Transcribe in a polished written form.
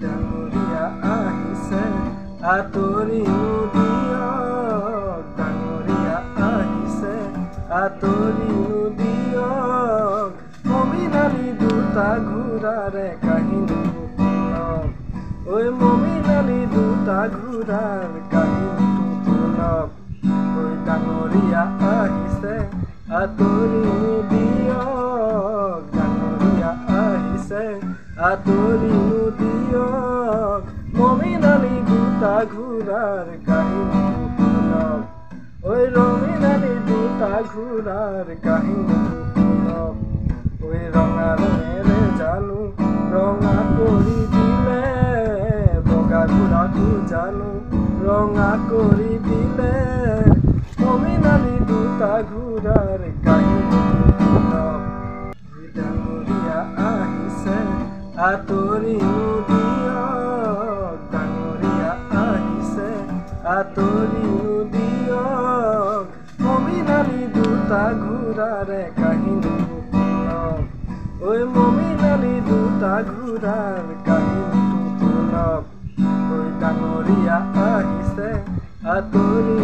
ডাঙৰীয়া আহিছে আঁতৰি দিয়ক, ডাঙৰীয়া আহিছে আঁতৰি দিয়ক, মমিনালী দুটা ঘোঁৰাৰে কাহিনী শুনক, ঐ মমিনালী দুটা ঘোঁৰাৰ কাহিনী শুনক, ঐ ডাঙৰীয়া আহিছে আঁতৰি দিয়ক, ডাঙৰীয়া আহিছে আঁতৰি দিয়ক, মমিনালী দুটা ঘোঁৰাৰ কাহিনী শুনক, ঐ ৰমিনালী দুটা ঘোঁৰাৰ কাহিনী শুনক, ঐ ৰঙা ৰঙেৰে জানো ৰঙা কৰি দিলে, বগা ঘোঁৰাটো জানো ৰঙা কৰি দিলে, মমিনালী দুটা ঘোঁৰাৰ কাহিনী শুনক, ডাঙৰীয়া আহিছে আঁতৰি দিয়ক, ডাঙৰীয়া আহিছে আঁতৰি দিয়ক, মমিনালী দুটা ঘোঁৰাৰে কাহিনী শুনক, ঐ মমিনালী দুটা ঘোঁৰাৰ কাহিনী শুনক, ঐ ডাঙৰীয়া আহিছে আঁতৰি